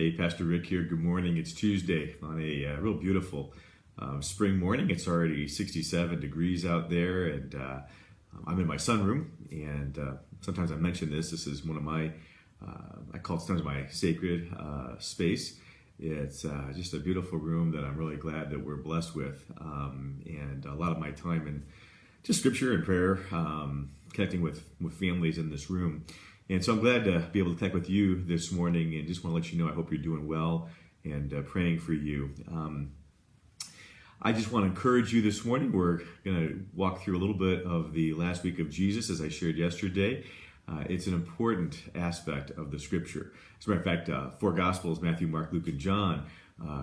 Hey, Pastor Rick here. Good morning. It's Tuesday on a real beautiful spring morning. It's already 67 degrees out there, and I'm in my sunroom. And sometimes I mention this. This is one of my, I call it sometimes my sacred space. It's just a beautiful room that I'm really glad that we're blessed with. And a lot of my time in just scripture and prayer, connecting with families in this room. And so I'm glad to be able to connect with you this morning, and just want to let you know I hope you're doing well and praying for you. I just want to encourage you this morning. We're going to walk through a little bit of the last week of Jesus, as I shared yesterday. It's an important aspect of the scripture. As a matter of fact, four Gospels, Matthew, Mark, Luke, and John,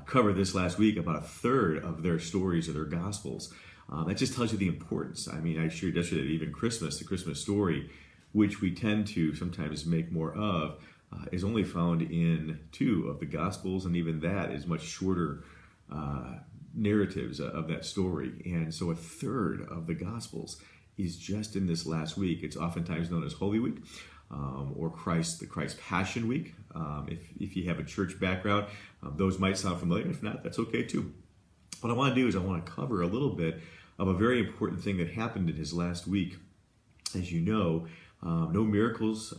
covered this last week about a third of their stories or their Gospels. That just tells you the importance. I mean, I shared yesterday that even Christmas, the Christmas story, which we tend to sometimes make more of, is only found in two of the Gospels, and even that is much shorter narratives of that story. And so a third of the Gospels is just in this last week. It's oftentimes known as Holy Week, or the Christ Passion Week. If you have a church background, those might sound familiar. If not, that's okay too. What I want to do is I want to cover a little bit of a very important thing that happened in his last week. As you know, no miracles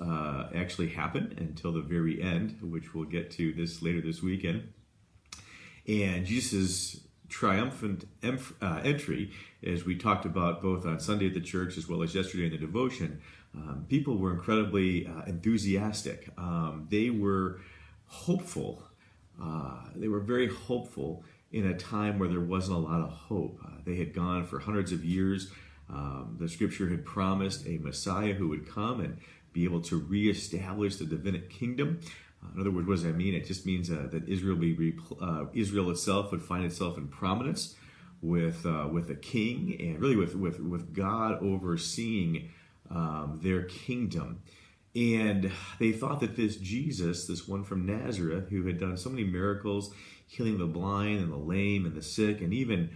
actually happened until the very end, which we'll get to later this weekend. And Jesus' triumphant entry, as we talked about both on Sunday at the church as well as yesterday in the devotion, people were incredibly enthusiastic. They were hopeful. They were very hopeful in a time where there wasn't a lot of hope. They had gone for hundreds of years. The scripture had promised a Messiah who would come and be able to reestablish the Davidic kingdom. In other words, what does that mean? It just means that Israel itself would find itself in prominence with a king, and really with God overseeing their kingdom. And they thought that this Jesus, this one from Nazareth, who had done so many miracles, healing the blind and the lame and the sick, and even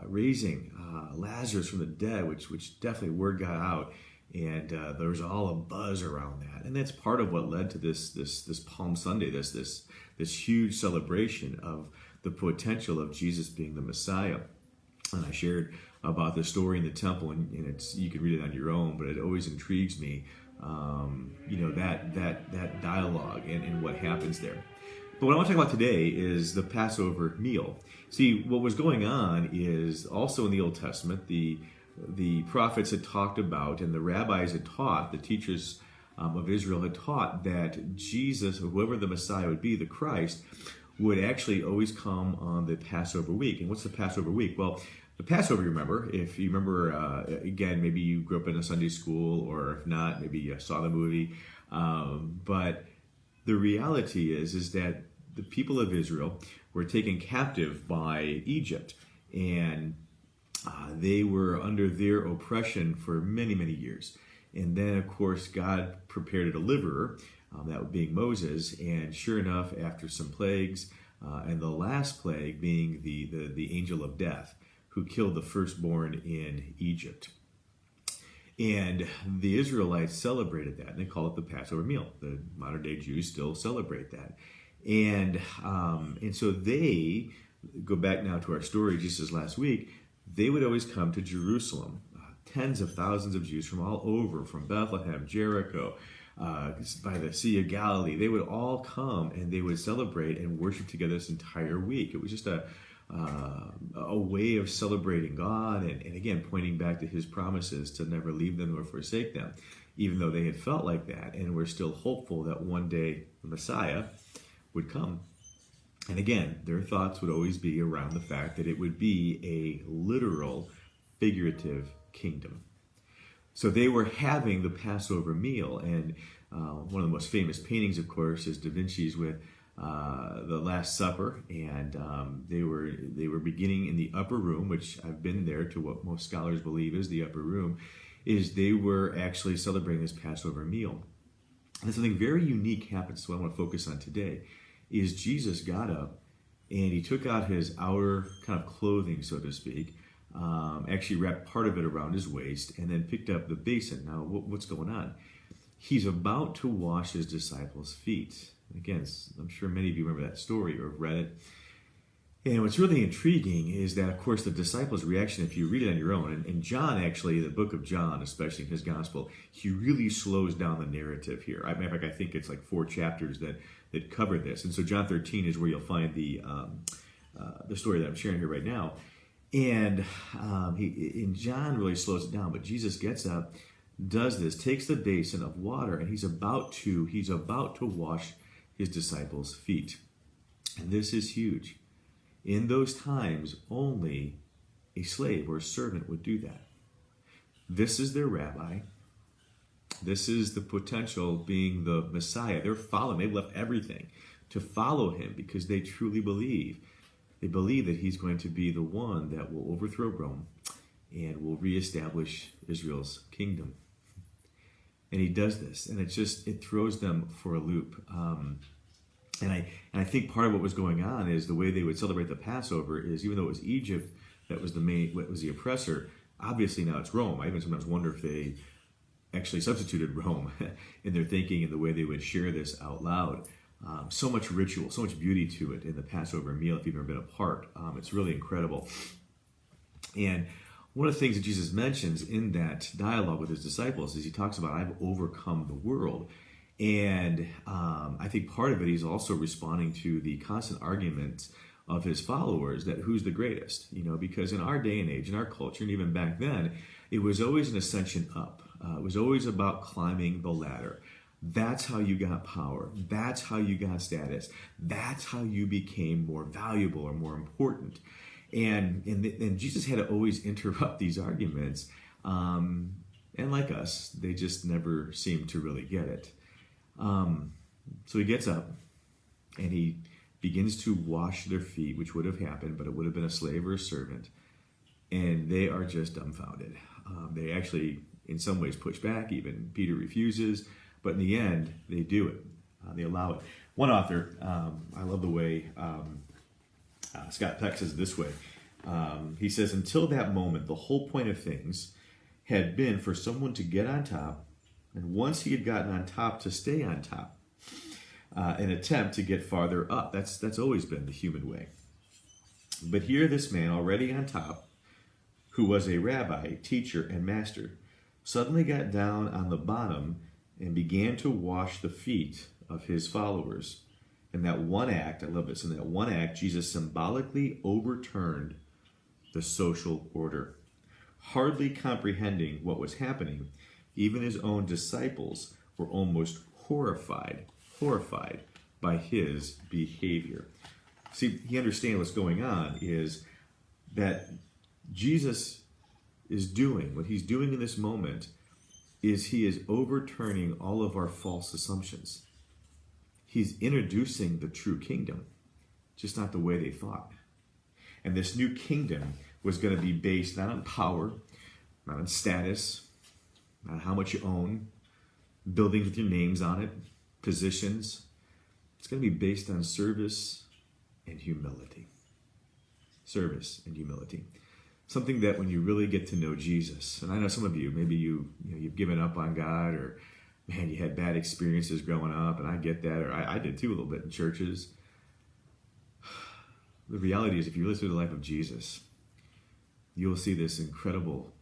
raising Lazarus from the dead, which definitely word got out, and there was all a buzz around that, and that's part of what led to this Palm Sunday, this huge celebration of the potential of Jesus being the Messiah. And I shared about the story in the temple, and you can read it on your own, but it always intrigues me, that dialogue and what happens there. But what I want to talk about today is the Passover meal. See, what was going on is also in the Old Testament, the prophets had talked about, and the rabbis had taught, the teachers of Israel had taught, that Jesus, or whoever the Messiah would be, the Christ, would actually always come on the Passover week. And what's the Passover week? Well, the Passover, if you remember, again, maybe you grew up in a Sunday school, or if not, maybe you saw the movie, but the reality is that the people of Israel were taken captive by Egypt, and they were under their oppression for many, many years. And then, of course, God prepared a deliverer, that being Moses, and sure enough, after some plagues, and the last plague being the angel of death, who killed the firstborn in Egypt. And the Israelites celebrated that, and they call it the Passover meal. The modern day Jews still celebrate that. And so they, go back now to our story just as last week, they would always come to Jerusalem. Tens of thousands of Jews from all over, from Bethlehem, Jericho, by the Sea of Galilee. They would all come, and they would celebrate and worship together this entire week. It was just a way of celebrating God, and again, pointing back to his promises to never leave them or forsake them, even though they had felt like that, and were still hopeful that one day the Messiah would come. And again, their thoughts would always be around the fact that it would be a literal, figurative kingdom. So they were having the Passover meal, and one of the most famous paintings, of course, is Da Vinci's with the Last Supper, and they were beginning in the upper room, which I've been there to what most scholars believe is the upper room, is they were actually celebrating this Passover meal. And something very unique happens, so what I want to focus on today is Jesus got up and he took out his outer kind of clothing, so to speak, actually wrapped part of it around his waist, and then picked up the basin. Now, what's going on? He's about to wash his disciples' feet. Again, I'm sure many of you remember that story or have read it. And what's really intriguing is that, of course, the disciples' reaction, if you read it on your own, and John actually, the book of John, especially in his gospel, he really slows down the narrative here. Matter of fact, I think it's like 4 chapters that cover this. And so John 13 is where you'll find the story that I'm sharing here right now. And John really slows it down, but Jesus gets up, does this, takes the basin of water, and he's about to wash his disciples' feet. And this is huge. In those times, only a slave or a servant would do that. This is their rabbi. This is the potential being the Messiah. They're following. They've left everything to follow him because they truly believe. They believe that he's going to be the one that will overthrow Rome and will reestablish Israel's kingdom. And he does this, and it throws them for a loop. And I think part of what was going on is the way they would celebrate the Passover is, even though it was Egypt that was the oppressor, obviously now it's Rome. I even sometimes wonder if they actually substituted Rome in their thinking and the way they would share this out loud. So much ritual, so much beauty to it in the Passover meal. If you've ever been a part, it's really incredible. And one of the things that Jesus mentions in that dialogue with his disciples is he talks about, I've overcome the world. And I think part of it, he's also responding to the constant arguments of his followers that who's the greatest, because in our day and age, in our culture, and even back then, it was always an ascension up. It was always about climbing the ladder. That's how you got power. That's how you got status. That's how you became more valuable or more important. And Jesus had to always interrupt these arguments. And like us, they just never seemed to really get it. So he gets up and he begins to wash their feet, which would have happened, but it would have been a slave or a servant. And they are just dumbfounded. They actually, in some ways, push back. Even Peter refuses. But in the end, they do it. They allow it. One author, I love the way Scott Peck says it this way. He says, until that moment, the whole point of things had been for someone to get on top, and once he had gotten on top, to stay on top, an attempt to get farther up. That's always been the human way. But here this man, already on top, who was a rabbi, teacher, and master, suddenly got down on the bottom and began to wash the feet of his followers. In that one act, I love this, in that one act, Jesus symbolically overturned the social order. Hardly comprehending what was happening, even his own disciples were almost horrified by his behavior. See, he understands what's going on is that Jesus is doing, what he's doing in this moment is he is overturning all of our false assumptions. He's introducing the true kingdom, just not the way they thought. And this new kingdom was going to be based not on power, not on status, not on how much you own, buildings with your names on it, positions. It's going to be based on service and humility. Service and humility. Something that when you really get to know Jesus, and I know some of you, maybe you've given up on God, or man, you had bad experiences growing up, and I get that, or I did too a little bit in churches. The reality is, if you listen to the life of Jesus, you will see this incredible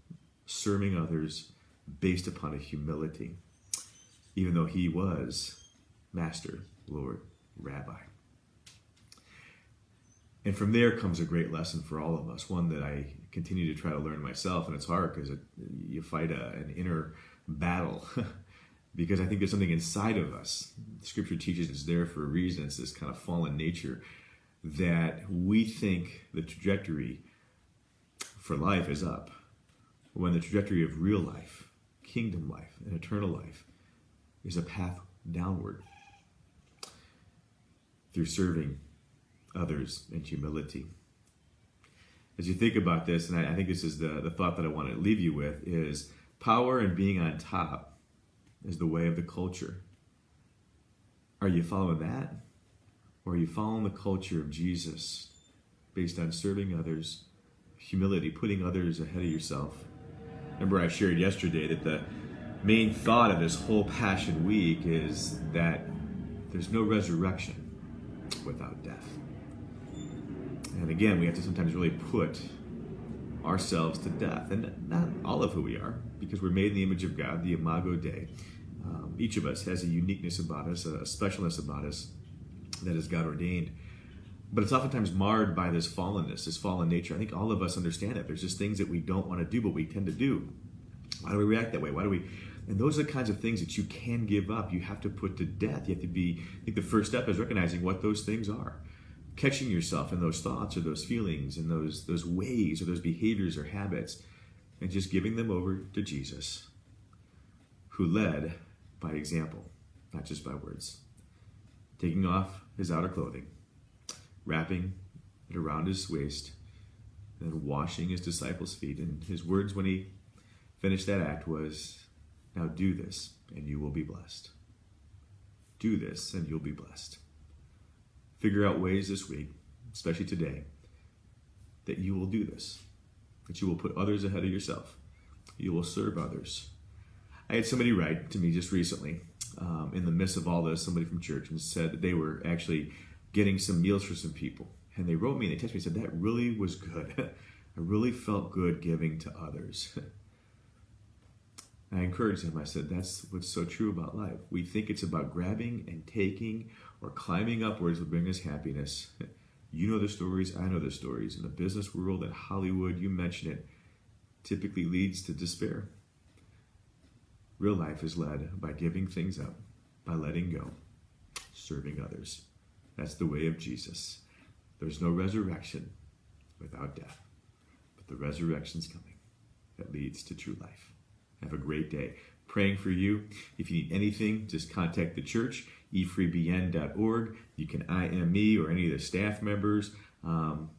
serving others based upon a humility, even though he was Master, Lord, Rabbi. And from there comes a great lesson for all of us, one that I continue to try to learn myself, and it's hard because you fight an inner battle because I think there's something inside of us. Scripture teaches it's there for a reason. It's this kind of fallen nature that we think the trajectory for life is up, when the trajectory of real life, kingdom life, and eternal life is a path downward through serving others in humility. As you think about this, and I think this is the thought that I want to leave you with, is power and being on top is the way of the culture. Are you following that? Or are you following the culture of Jesus based on serving others, humility, putting others ahead of yourself? Remember I shared yesterday that the main thought of this whole Passion Week is that There's no resurrection without death. And again, we have to sometimes really put ourselves to death. And not all of who we are, because we're made in the image of God, the Imago Dei. Each of us has a uniqueness about us, a specialness about us that is God ordained. But it's oftentimes marred by this fallenness, this fallen nature. I think all of us understand it. There's just things that we don't want to do, but we tend to do. Why do we react that way? And those are the kinds of things that you can give up. You have to put to death. You have to I think the first step is recognizing what those things are. Catching yourself in those thoughts or those feelings and those ways or those behaviors or habits, and just giving them over to Jesus, who led by example, not just by words. Taking off his outer clothing, wrapping it around his waist, and then washing his disciples' feet. And his words when he finished that act was, "Now do this, and you will be blessed. Do this, and you'll be blessed." Figure out ways this week, especially today, that you will do this, that you will put others ahead of yourself. You will serve others. I had somebody write to me just recently, in the midst of all this, somebody from church, and said that they were actually getting some meals for some people. And they wrote me and they texted me and said, "That really was good. I really felt good giving to others." I encouraged them. I said, that's what's so true about life. We think it's about grabbing and taking or climbing upwards will bring us happiness. You know the stories, I know the stories. In the business world, in Hollywood, you mention it, typically leads to despair. Real life is led by giving things up, by letting go, serving others. That's the way of Jesus. There's no resurrection without death, but the resurrection's coming that leads to true life. Have a great day. Praying for you. If you need anything, just contact the church, efreebn.org. You can IM me or any of the staff members.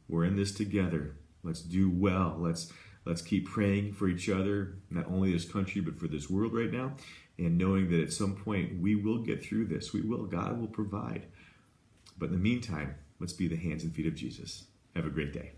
We're in this together. Let's do well. Let's keep praying for each other, not only this country, but for this world right now, and knowing that at some point we will get through this. We will. God will provide. But in the meantime, let's be the hands and feet of Jesus. Have a great day.